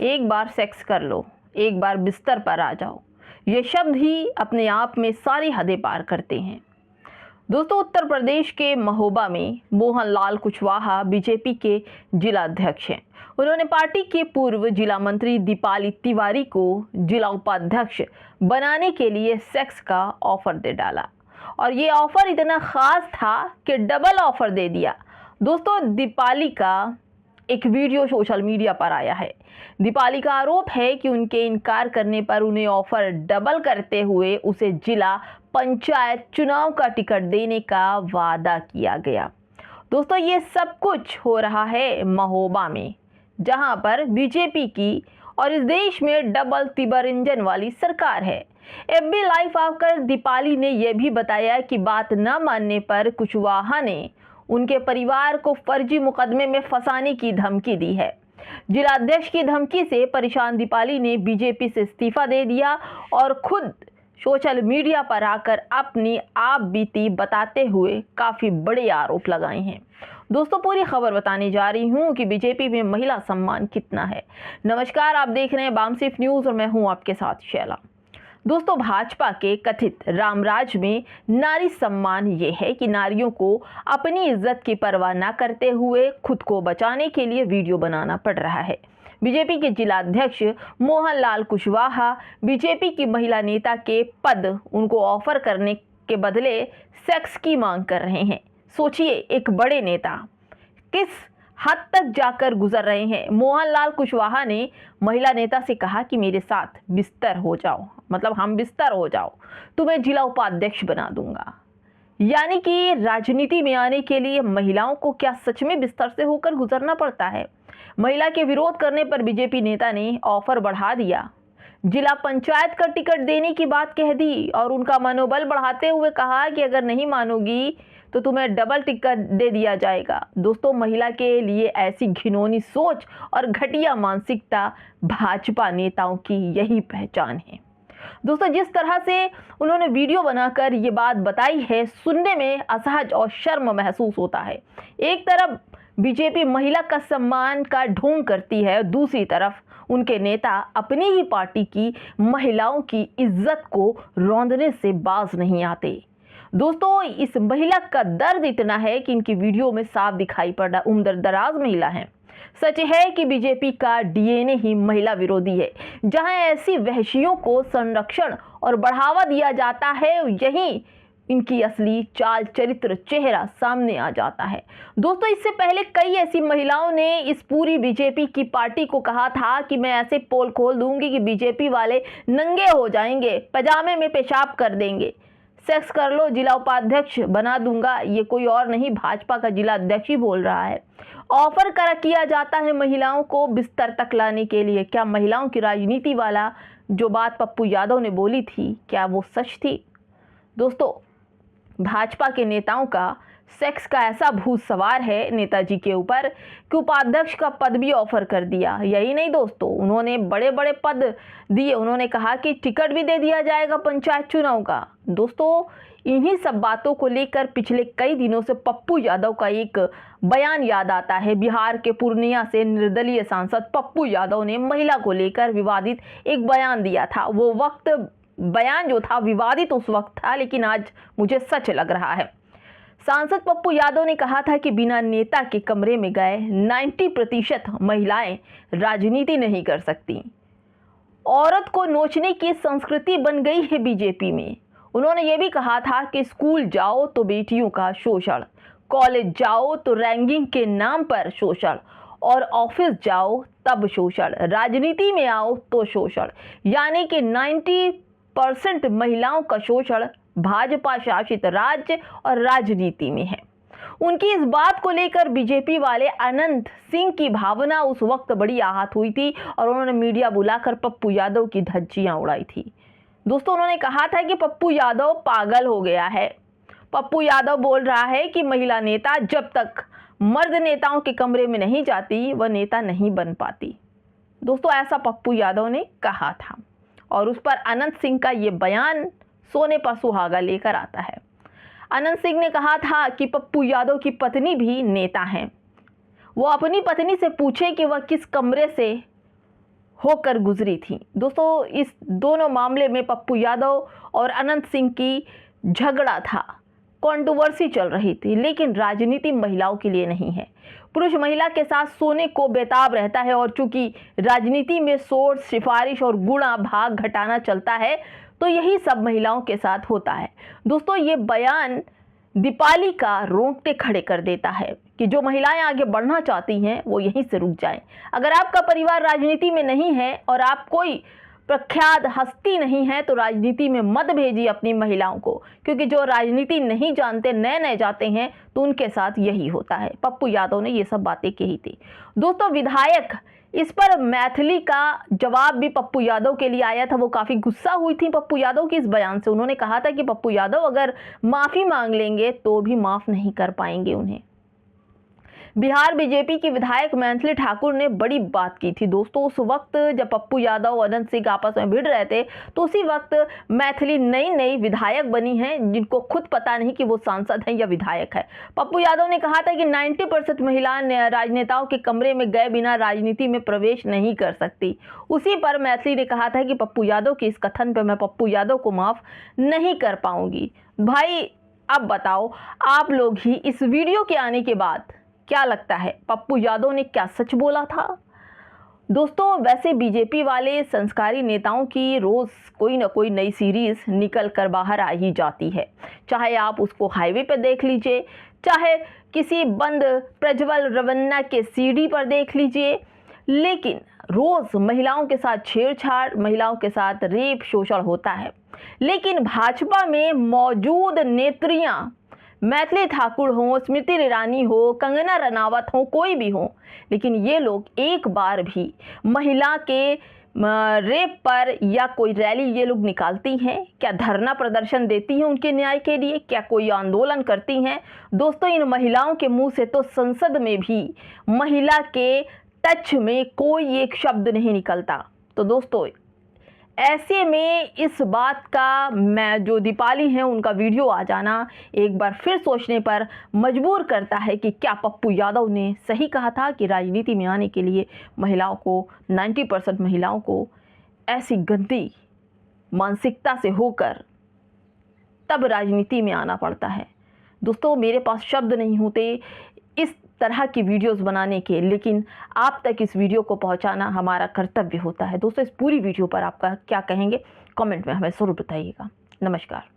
एक बार सेक्स कर लो, एक बार बिस्तर पर आ जाओ, ये शब्द ही अपने आप में सारी हदें पार करते हैं। दोस्तों, उत्तर प्रदेश के महोबा में मोहन लाल कुशवाहा बीजेपी के जिला अध्यक्ष हैं। उन्होंने पार्टी के पूर्व जिला मंत्री दीपाली तिवारी को जिला उपाध्यक्ष बनाने के लिए सेक्स का ऑफर दे डाला और ये ऑफर इतना खास था कि डबल ऑफर दे दिया। दोस्तों, दीपाली का एक वीडियो सोशल मीडिया पर आया है। दीपाली का आरोप है कि उनके इनकार करने पर उन्हें ऑफर डबल करते हुए उसे जिला पंचायत चुनाव का टिकट देने का वादा किया गया। दोस्तों, ये सब कुछ हो रहा है महोबा में, जहां पर बीजेपी की और इस देश में डबल तिबर इंजन वाली सरकार है। एफबी लाइव आकर दीपाली ने यह भी बताया कि बात न मानने पर कुशवाहा ने उनके परिवार को फर्जी मुकदमे में फंसाने की धमकी दी है। जिलाध्यक्ष की धमकी से परेशान दीपाली ने बीजेपी से इस्तीफा दे दिया और खुद सोशल मीडिया पर आकर अपनी आप बीती बताते हुए काफी बड़े आरोप लगाए हैं। दोस्तों, पूरी खबर बताने जा रही हूं कि बीजेपी में महिला सम्मान कितना है। नमस्कार, आप देख रहे हैं बामसिफ न्यूज और मैं हूं आपके साथ शैला। दोस्तों, भाजपा के कथित रामराज में नारी सम्मान ये है कि नारियों को अपनी इज्जत की परवाह न करते हुए खुद को बचाने के लिए वीडियो बनाना पड़ रहा है। बीजेपी के जिलाध्यक्ष मोहन लाल कुशवाहा बीजेपी की महिला नेता के पद उनको ऑफर करने के बदले सेक्स की मांग कर रहे हैं। सोचिए, एक बड़े नेता किस हद तक जाकर गुजर रहे हैं। मोहन लाल कुशवाहा ने महिला नेता से कहा कि मेरे साथ बिस्तर हो जाओ, मतलब हम बिस्तर हो जाओ, तुम्हें जिला उपाध्यक्ष बना दूंगा। यानी कि राजनीति में आने के लिए महिलाओं को क्या सच में बिस्तर से होकर गुजरना पड़ता है? महिला के विरोध करने पर बीजेपी नेता ने ऑफर बढ़ा दिया, जिला पंचायत का टिकट देने की बात कह दी और उनका मनोबल बढ़ाते हुए कहा कि अगर नहीं मानोगी तो तुम्हें डबल टिकट दे दिया जाएगा। दोस्तों, महिला के लिए ऐसी घिनौनी सोच और घटिया मानसिकता भाजपा नेताओं की यही पहचान है। दोस्तों, जिस तरह से उन्होंने वीडियो बनाकर ये बात बताई है, सुनने में असहज और शर्म महसूस होता है। एक तरफ बीजेपी महिला का सम्मान का ढोंग करती है, दूसरी तरफ उनके नेता अपनी ही पार्टी की महिलाओं की इज्जत को रौंदने से बाज नहीं आते। दोस्तों, इस महिला का दर्द इतना है कि इनकी वीडियो में साफ दिखाई पड़ रहा उम्र दराज महिला है। सच है कि बीजेपी का डीएनए ही महिला विरोधी है। जहां ऐसी वहशियों को संरक्षण और बढ़ावा दिया जाता है, यहीं इनकी असली चाल चरित्र चेहरा सामने आ जाता है। दोस्तों, इससे पहले कई ऐसी महिलाओं ने इस पूरी बीजेपी की पार्टी को कहा था कि मैं ऐसे पोल खोल दूंगी कि बीजेपी वाले नंगे हो जाएंगे, पजामे में पेशाब कर देंगे, सेक्स कर लो, जिला उपाध्यक्ष बना दूंगा। ये कोई और नहीं, भाजपा का जिला अध्यक्ष ही बोल रहा है। ऑफर किया जाता है महिलाओं को बिस्तर तक लाने के लिए। क्या महिलाओं की राजनीति वाला जो बात पप्पू यादव ने बोली थी, क्या वो सच थी? दोस्तों, भाजपा के नेताओं का सेक्स का ऐसा भूत सवार है नेताजी के ऊपर कि उपाध्यक्ष का पद भी ऑफर कर दिया। यही नहीं दोस्तों, उन्होंने बड़े बड़े पद दिए। उन्होंने कहा कि टिकट भी दे दिया जाएगा पंचायत चुनाव का। दोस्तों, इन्हीं सब बातों को लेकर पिछले कई दिनों से पप्पू यादव का एक बयान याद आता है। बिहार के पूर्णिया से निर्दलीय सांसद पप्पू यादव ने महिला को लेकर विवादित एक बयान दिया था। वो बयान जो था विवादित उस वक्त था, लेकिन आज मुझे सच लग रहा है। सांसद पप्पू यादव ने कहा था कि बिना नेता के कमरे में गए 90% महिलाएं राजनीति नहीं कर सकती। औरत को नोचने की संस्कृति बन गई है बीजेपी में। उन्होंने ये भी कहा था कि स्कूल जाओ तो बेटियों का शोषण, कॉलेज जाओ तो रैंकिंग के नाम पर शोषण, और ऑफिस जाओ तब शोषण, राजनीति में आओ तो शोषण। यानी कि 90% महिलाओं का शोषण भाजपा शासित राज्य और राजनीति में है। उनकी इस बात को लेकर बीजेपी वाले अनंत सिंह की भावना उस वक्त बड़ी आहत हुई थी और उन्होंने मीडिया बुलाकर पप्पू यादव की धज्जियां उड़ाई थी। दोस्तों, उन्होंने कहा था कि पप्पू यादव पागल हो गया है। पप्पू यादव बोल रहा है कि महिला नेता जब तक मर्द नेताओं के कमरे में नहीं जाती, वह नेता नहीं बन पाती। दोस्तों, ऐसा पप्पू यादव ने कहा था और उस पर अनंत सिंह का ये बयान सोने पर सुहागा लेकर आता है। अनंत सिंह ने कहा था कि पप्पू यादव की पत्नी भी नेता हैं। वो अपनी पत्नी से पूछे कि वह किस कमरे से होकर गुजरी थी। दोस्तों, इस दोनों मामले में पप्पू यादव और अनंत सिंह की झगड़ा था, कंट्रोवर्सी चल रही थी, लेकिन राजनीति महिलाओं के लिए नहीं है। पुरुष महिला के साथ सोने को बेताब रहता है, और चूंकि राजनीति में सोच, सिफारिश और गुणा भाग घटाना चलता है, तो यही सब महिलाओं के साथ होता है। दोस्तों, ये बयान दीपाली का रोंगटे खड़े कर देता है कि जो महिलाएं आगे बढ़ना चाहती हैं वो यहीं से रुक जाएं। अगर आपका परिवार राजनीति में नहीं है और आप कोई प्रख्यात हस्ती नहीं है, तो राजनीति में मत भेजिए अपनी महिलाओं को, क्योंकि जो राजनीति नहीं जानते, नए नए जाते हैं, तो उनके साथ यही होता है। पप्पू यादव ने ये सब बातें कही थी। दोस्तों, विधायक, इस पर मैथिली का जवाब भी पप्पू यादव के लिए आया था। वो काफ़ी गुस्सा हुई थी पप्पू यादव के इस बयान से। उन्होंने कहा था कि पप्पू यादव अगर माफ़ी मांग लेंगे तो भी माफ़ नहीं कर पाएंगे उन्हें। बिहार बीजेपी की विधायक मैथिली ठाकुर ने बड़ी बात की थी। दोस्तों, उस वक्त जब पप्पू यादव और अनंत सिंह आपस में भिड़ रहे थे, तो उसी वक्त मैथिली नई विधायक बनी हैं, जिनको खुद पता नहीं कि वो सांसद हैं या विधायक है। पप्पू यादव ने कहा था कि 90% महिलाएं राजनेताओं के कमरे में गए बिना राजनीति में प्रवेश नहीं कर सकती। उसी पर मैथिली ने कहा था कि पप्पू यादव के इस कथन पर मैं पप्पू यादव को माफ़ नहीं कर पाऊंगी। भाई, अब बताओ आप लोग ही, इस वीडियो के आने के बाद क्या लगता है, पप्पू यादव ने क्या सच बोला था? दोस्तों, वैसे बीजेपी वाले संस्कारी नेताओं की रोज कोई ना कोई नई सीरीज निकल कर बाहर आ ही जाती है। चाहे आप उसको हाईवे पर देख लीजिए, चाहे किसी बंद प्रज्वल रवन्ना के सीडी पर देख लीजिए, लेकिन रोज महिलाओं के साथ छेड़छाड़, महिलाओं के साथ रेप, शोषण होता है। लेकिन भाजपा में मौजूद नेत्रियां, मैथिली ठाकुर हो, स्मृति ईरानी हो, कंगना रनावत हो, कोई भी हो, लेकिन ये लोग एक बार भी महिला के रेप पर या कोई रैली ये लोग निकालती हैं क्या? धरना प्रदर्शन देती हैं उनके न्याय के लिए? क्या कोई आंदोलन करती हैं? दोस्तों, इन महिलाओं के मुंह से तो संसद में भी महिला के टच में कोई एक शब्द नहीं निकलता। तो दोस्तों, ऐसे में इस बात का मैं जो दीपाली हैं उनका वीडियो आ जाना एक बार फिर सोचने पर मजबूर करता है कि क्या पप्पू यादव ने सही कहा था कि राजनीति में आने के लिए महिलाओं को, 90% महिलाओं को ऐसी गंदी मानसिकता से होकर तब राजनीति में आना पड़ता है। दोस्तों, मेरे पास शब्द नहीं होते इस तरह की वीडियोस बनाने के, लेकिन आप तक इस वीडियो को पहुंचाना हमारा कर्तव्य होता है। दोस्तों, इस पूरी वीडियो पर आपका क्या कहेंगे, कमेंट में हमें ज़रूर बताइएगा। नमस्कार।